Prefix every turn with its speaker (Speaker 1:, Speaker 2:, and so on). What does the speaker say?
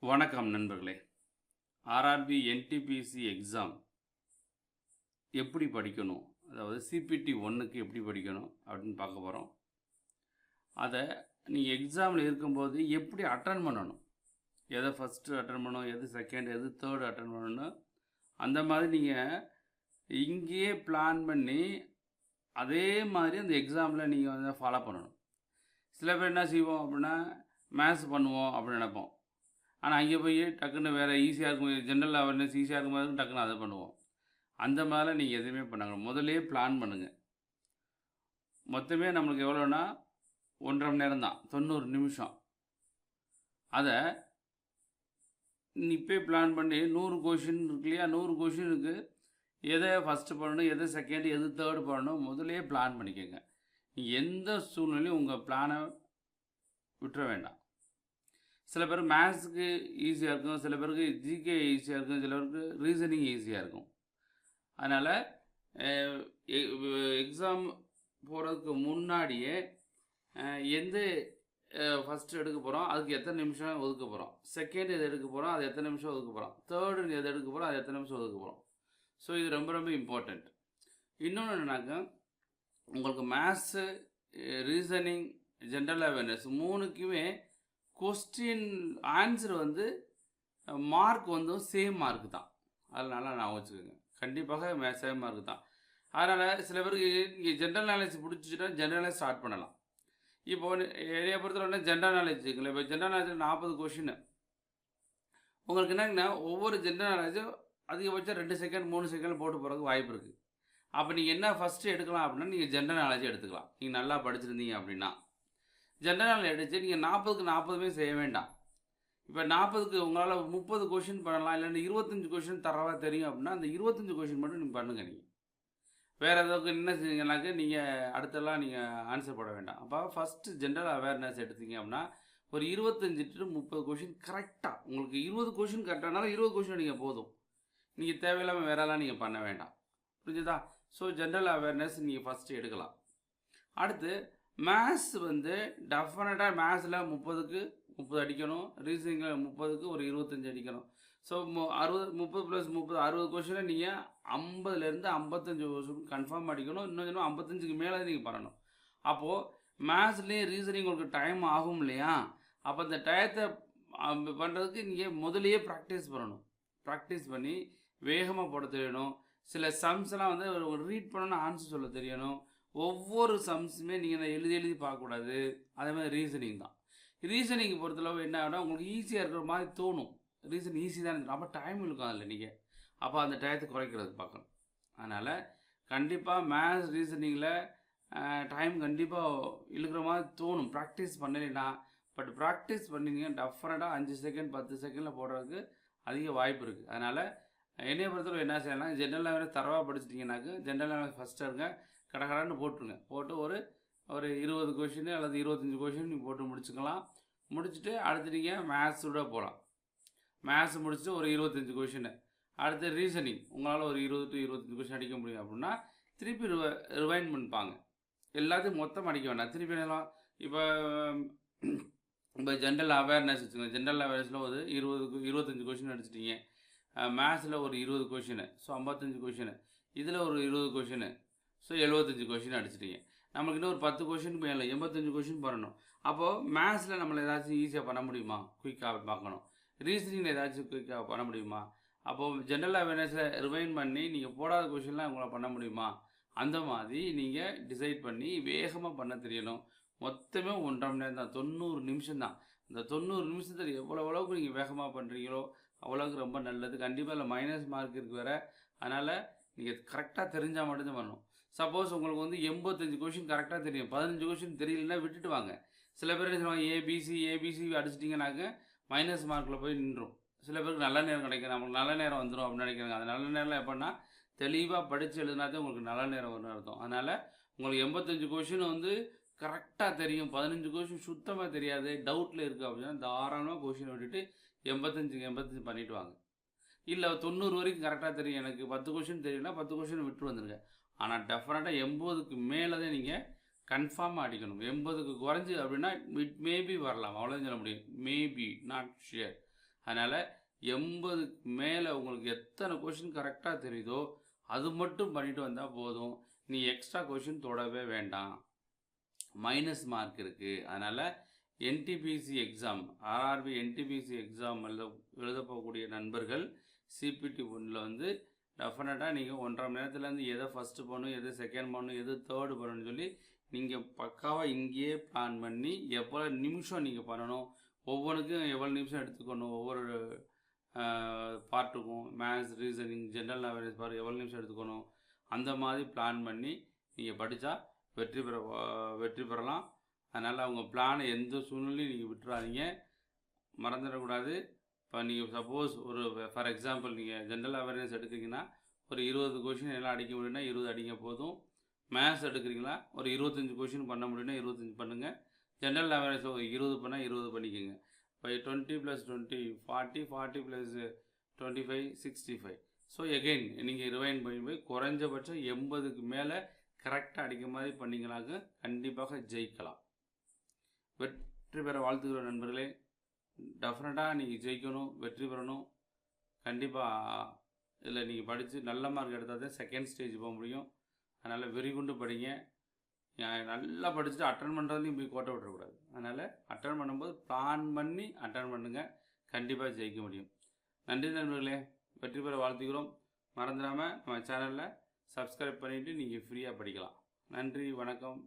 Speaker 1: வணக்கம் நண்பர்களே. RRB NTPC exam எப்படி படிக்கணும், அதாவது சிபிடி 1க்கு எப்படி படிக்கணும் அப்படின்னு பார்க்க போகிறோம். அதை நீங்கள் எக்ஸாமில் இருக்கும்போது எப்படி அட்டன் பண்ணணும், எதை ஃபஸ்ட்டு அட்டன் பண்ணணும், எது செகண்ட், எது தேர்டு அட்டன் பண்ணணும், அந்த மாதிரி நீங்கள் இங்கேயே பிளான் பண்ணி அதே மாதிரி அந்த எக்ஸாமில் நீங்கள் வந்து ஃபாலோ பண்ணணும். சில பேர் என்ன செய்வோம் அப்படின்னா, மேத்ஸ் பண்ணுவோம் அப்படின்னு நினைப்போம். ஆனால் அங்கே போய் டக்குன்னு வேறு ஈஸியாக இருக்கும், ஜென்ரல் அவேர்னஸ் ஈஸியாக இருக்கும், டக்குன்னு அதை பண்ணுவோம். அந்த மாதிரிலாம் நீங்கள் எதுவுமே பண்ணாங்க, முதலே பிளான் பண்ணுங்கள். மொத்தமே நம்மளுக்கு எவ்வளோன்னா 1.5 மணி நேரம் தான், 90 நிமிஷம். அதை இப்போயே பிளான் பண்ணி 100 கொஷின் இருக்கு இல்லையா, 100 கொஷினுக்கு எதை ஃபஸ்ட்டு பண்ணணும், எதை செகண்ட், எது தேர்டு பண்ணணும், முதலே பிளான் பண்ணிக்கோங்க. நீங்கள் எந்த சூழ்நிலையும் உங்கள் பிளானை விட்டுற வேண்டாம். சில பேர் மேத்ஸுக்கு ஈஸியாக இருக்கும், சில பேருக்கு ஜிகே ஈஸியாக இருக்கும், சில பேருக்கு ரீசனிங் ஈஸியாக இருக்கும். அதனால் எக்ஸாம் போகிறதுக்கு முன்னாடியே எந்த ஃபஸ்ட்டு எடுக்க போகிறோம், அதுக்கு எத்தனை நிமிஷம் ஒதுக்க போகிறோம், செகண்ட் எது எடுக்க போகிறோம், அது எத்தனை நிமிஷம் ஒதுக்க போகிறோம், தேர்டு எது எடுக்க போகிறோம், அது எத்தனை நிமிஷம் ஒதுக்க போகிறோம். ஸோ இது ரொம்ப ரொம்ப இம்பார்ட்டண்ட். இன்னொன்று என்னன்னாக்கா, உங்களுக்கு மேத்ஸு, ரீசனிங், ஜென்ரல் அவேர்னஸ் 3க்குமே கொஸ்டின் ஆன்சர் வந்து மார்க் வந்து சேம் மார்க் தான். அதனால நான் வச்சுக்கோங்க, கண்டிப்பாக சேம் மார்க் தான். அதனால் சில பேருக்கு இங்கே ஜென்ரல் நாலேஜ் பிடிச்சிட்டா ஜென்ரல் நாலேஜ் ஸ்டார்ட் பண்ணலாம். இப்போ என்னைய பொறுத்தவரை ஜென்ரல் நாலேஜ் இருக்குல்ல, இப்போ ஜென்ரல் நாலேஜில் 40 கொஷின். உங்களுக்கு என்னங்கன்னா, ஒவ்வொரு ஜென்ரல் நாலேஜும் அதிகபட்சம் 2 செகண்ட் 3 செகண்ட் போட்டு போகிறதுக்கு வாய்ப்பு இருக்குது. அப்போ நீங்கள் என்ன ஃபஸ்ட்டு எடுக்கலாம் அப்படின்னா, நீங்கள் ஜென்ரல் நாலேஜ் எடுத்துக்கலாம். நீங்கள் நல்லா படிச்சிருந்தீங்க அப்படின்னா ஜென்ரல் நாலேஜ் எடுத்து நீங்கள் 40க்கு 40மே செய்ய வேண்டாம். இப்போ 40க்கு உங்களால் 30 கொஷின் பண்ணலாம், இல்லைன்னா 25 கொஷின் தரவாக தெரியும் அப்படின்னா அந்த 25 கொஷின் மட்டும் நீங்கள் பண்ணுங்கள். நீங்கள் வேறு ஏதாவது என்ன செஞ்சீங்கன்னாக்க நீங்கள் அடுத்தெல்லாம் நீங்கள் ஆன்சர் போட வேண்டாம். அப்போ ஃபஸ்ட்டு ஜென்ரல் அவேர்னஸ் எடுத்தீங்க அப்படின்னா ஒரு 25 to 30 கொஷின் கரெக்டாக, உங்களுக்கு 20 கொஷின் கரெக்டானாலும் 20 கொஷின் நீங்கள் போதும். நீங்கள் தேவையில்லாமல் வேறெல்லாம் நீங்கள் பண்ண வேண்டாம். புரிஞ்சுதா? ஸோ ஜென்ரல் அவேர்னஸ் நீங்கள் ஃபஸ்ட்டு எடுக்கலாம். அடுத்து மேத்ஸ் வந்து டெஃபினட்டாக மேத்ஸில் 30க்கு 30 அடிக்கணும், ரீசனிங்கில் 30க்கு ஒரு 25 அடிக்கணும். ஸோ 30 + 30 60 கொஷினை நீங்கள் 50லேருந்து 55 கொஷின் கன்ஃபார்ம் அடிக்கணும். இன்னும் 55க்கு மேலே நீங்கள் பண்ணணும். அப்போது மேத்ஸ்லேயும் ரீசனிங் உங்களுக்கு டைம் ஆகும் இல்லையா, அப்போ அந்த டயத்தை பண்ணுறதுக்கு நீங்கள் முதலையே ப்ராக்டிஸ் பண்ணணும். ப்ராக்டிஸ் பண்ணி வேகமாக போட தெரியணும். சில சம்ஸ்லாம் வந்து ரீட் பண்ணணும்னு ஆன்சர் சொல்ல தெரியணும். ஒவ்வொரு சம்ஸுமே நீங்கள் எழுதி பார்க்கக்கூடாது. அதே மாதிரி ரீசனிங் தான். ரீசனிங் பொறுத்தளவு என்ன ஆகிடும், உங்களுக்கு ஈஸியாக இருக்கிற மாதிரி தோணும். ரீசன் ஈஸி தான் இருக்கும், அப்போ டைம் இருக்கும் அதில் நீங்கள். அப்போ அந்த டயத்தை குறைக்கிறது பார்க்கணும். அதனால் கண்டிப்பாக மேத்ஸ் ரீசனிங்கில் டைம் கண்டிப்பாக இழுக்கிற மாதிரி தோணும் ப்ராக்டிஸ் பண்ணலைன்னா. பட் ப்ராக்டிஸ் பண்ணிங்க டெஃபினட்டாக 5 செகண்ட் 10 செகண்டில் போடுறதுக்கு அதிக வாய்ப்பு இருக்குது. அதனால் என்னைய பொறுத்தளவு என்ன செய்யலாம், ஜென்ரல் அவேர்னஸ் தரவாக படிச்சிட்டிங்கனாக்க ஜென்ரல் அவேர்னஸ் ஃபஸ்ட்டாக இருங்க, கடகடான்னு போட்டுருங்க. போட்டு ஒரு 20 கொஷின் அல்லது 25 கொஷின் நீங்கள் போட்டு முடிச்சுக்கலாம். முடிச்சுட்டு அடுத்து நீங்கள் மேத்ஸோட போகலாம். மேத்ஸ் முடிச்சுட்டு ஒரு 25 கொஷின். அடுத்து ரீசனிங் உங்களால் ஒரு 20 to 25 கொஷின் அடிக்க முடியும் அப்படின்னா திருப்பி ரிவைண்ட் பண்ணிப்பாங்க. எல்லாத்தையும் மொத்தம் அடிக்க வேண்டாம். திருப்பி என்னலாம், இப்போ ஜென்ரல் அவேர்னஸ் வச்சுக்கோங்க. ஜென்ரல் அவேர்னஸில் ஒரு 25 கொஷின் அடிச்சிட்டிங்க. மேத்ஸில் ஒரு 20 கொஷின், ஸோ 55 கொஷின். இதில் ஒரு 20 கொஷின், ஸோ 75 கொஷின் அடிச்சிட்டிங்க. நம்மளுக்கு இன்னும் ஒரு 10 கொஷின் மேலே 85 கொஷின் பண்ணணும். அப்போது மேத்ஸில் நம்மளை ஏதாச்சும் ஈஸியாக பண்ண முடியுமா, குயிக்காக பார்க்கணும். ரீசனிங்கில் ஏதாச்சும் குயிக்காக பண்ண முடியுமா. அப்போது ஜென்ரல் அவேர்னஸில் ரிவைண்ட் பண்ணி நீங்கள் போடாத கொஷின்லாம் உங்களை பண்ண முடியுமா. அந்த மாதிரி நீங்கள் டிசைட் பண்ணி வேகமாக பண்ண தெரியணும். மொத்தமே 1.5 மணி நேரம் தான், 90 நிமிஷம் தான். இந்த 90 நிமிஷத்தில் எவ்வளோக்கு நீங்கள் வேகமாக பண்ணுறீங்களோ அவ்வளோக்கு ரொம்ப நல்லது. கண்டிப்பாக இல்லை மைனஸ் மார்க் இருக்குது வேறு. அதனால் நீங்கள் கரெக்டாக தெரிஞ்சால் மட்டும்தான் பண்ணணும். சப்போஸ் உங்களுக்கு வந்து 85 கொஷின் கரெக்டாக தெரியும், 15 கொஷின் தெரியலன்னா விட்டுட்டு வாங்க. சில பேர் என்ன சொல்லுவாங்க, ஏபிசி அடிச்சிட்டிங்கனாக்க மைனஸ் மார்க்கில் போய் நின்றும். சில பேருக்கு நல்ல நேரம் கிடைக்கும், நமக்கு நல்ல நேரம் வந்துடும் அப்படின்னு நினைக்கிறாங்க. அந்த நல்ல நேரம் எப்படின்னா தெளிவாக படித்து எழுதினாதான் உங்களுக்கு நல்ல நேரம் வரும்னு அர்த்தம். அதனால் உங்களுக்கு 85 கொஷின் வந்து கரெக்டாக தெரியும், 15 கொஷின் சுத்தமாக தெரியாது, டவுட்டில் இருக்குது அப்படின்னா தாராளமாக கொஷினை விட்டுட்டு 85 பண்ணிவிட்டு வாங்க. இல்லை 90 வரைக்கும் கரெக்டாக தெரியும், எனக்கு 10 கொஷின் தெரியும்னா 10 கொஷின் விட்டு வந்துடுங்க. ஆனால் டெஃபினட்டாக 80க்கு மேலே தான் நீங்கள் கன்ஃபார்மாக அடிக்கணும். 80க்கு குறைஞ்சி அப்படின்னா இட் மேபி வரலாம், அவ்வளோதான் சொல்ல முடியும். Maybe, not sure. அதனால் 80க்கு மேலே உங்களுக்கு எத்தனை கொஷின் கரெக்டாக தெரியுதோ அது மட்டும் பண்ணிட்டு வந்தால் போதும். நீ எக்ஸ்ட்ரா கொஷின் தொடவே வேண்டாம். மைனஸ் மார்க் இருக்குது. அதனால் NTPC exam, RRB NTPC exam எழுத போகக்கூடிய நண்பர்கள் சிபிடி 1ல் வந்து டெஃபினட்டாக நீங்கள் 1.5 மணி நேரத்துலேருந்து எதை ஃபஸ்ட்டு பண்ணணும், எது செகண்ட் பண்ணணும், எது தேர்டு பண்ணணும்னு சொல்லி நீங்கள் பக்காவாக இங்கேயே பிளான் பண்ணி எவ்வளோ நிமிஷம் நீங்கள் பண்ணணும், ஒவ்வொன்றுக்கும் எவ்வளோ நிமிஷம் எடுத்துக்கணும், ஒவ்வொரு பார்ட்டுக்கும் maths, reasoning, general awareness part எவ்வளோ நிமிஷம் எடுத்துக்கணும், அந்த மாதிரி பிளான் பண்ணி நீங்கள் படித்தா வெற்றி பெறலாம். அதனால் அவங்க பிளானை எந்த சூழ்நிலையும் நீங்கள் விட்டுறாதீங்க, மறந்துடக்கூடாது. இப்போ நீங்கள் சப்போஸ் ஒரு ஃபார் எக்ஸாம்பிள் நீங்கள் ஜென்ரல் அவேர்னஸ் எடுக்கிறீங்கன்னா ஒரு 20 கொஷின் எல்லாம் அடிக்க முடியும்னா 20 அடிங்க போதும். மேத்ஸ் எடுக்கிறீங்களா ஒரு 25 கொஷின் பண்ண முடியும்னா 25 பண்ணுங்கள். ஜென்ரல் அவேர்னஸ் 20 பண்ணால் 20 பண்ணிக்கோங்க. இப்போ 20 + 20 40, 40 + 25 65. ஸோ எகெயின் நீங்கள் ரிவைன் பண்ணி போய் குறைஞ்சபட்சம் 80க்கு மேலே கரெக்டாக அடிக்க மாதிரி பண்ணிங்கனாக்க கண்டிப்பாக ஜெயிக்கலாம். வெற்றி பெற வாழ்த்துக்கிற நண்பர்களே. டெஃபினட்டாக நீங்கள் ஜெயிக்கணும், வெற்றி பெறணும். கண்டிப்பாக இதில் நீங்கள் படித்து நல்ல மார்க் எடுத்தால் தான் செகண்ட் ஸ்டேஜ் போக முடியும். அதனால் வெறிகுண்டு படிங்க. நல்லா படிச்சுட்டு அட்டன் பண்ணுறதுலையும் போய் கோட்டை விட்டுறக்கூடாது. அதனால் அட்டன் பண்ணும்போது பிளான் பண்ணி அட்டன் பண்ணுங்கள், கண்டிப்பாக ஜெயிக்க முடியும். நன்றி நண்பர்களே, வெற்றி பெற வாழ்த்துக்கிறோம். மறந்துடாமல் நம்ம சேனலில் சப்ஸ்கிரைப் பண்ணிவிட்டு நீங்கள் ஃப்ரீயாக படிக்கலாம். நன்றி, வணக்கம்.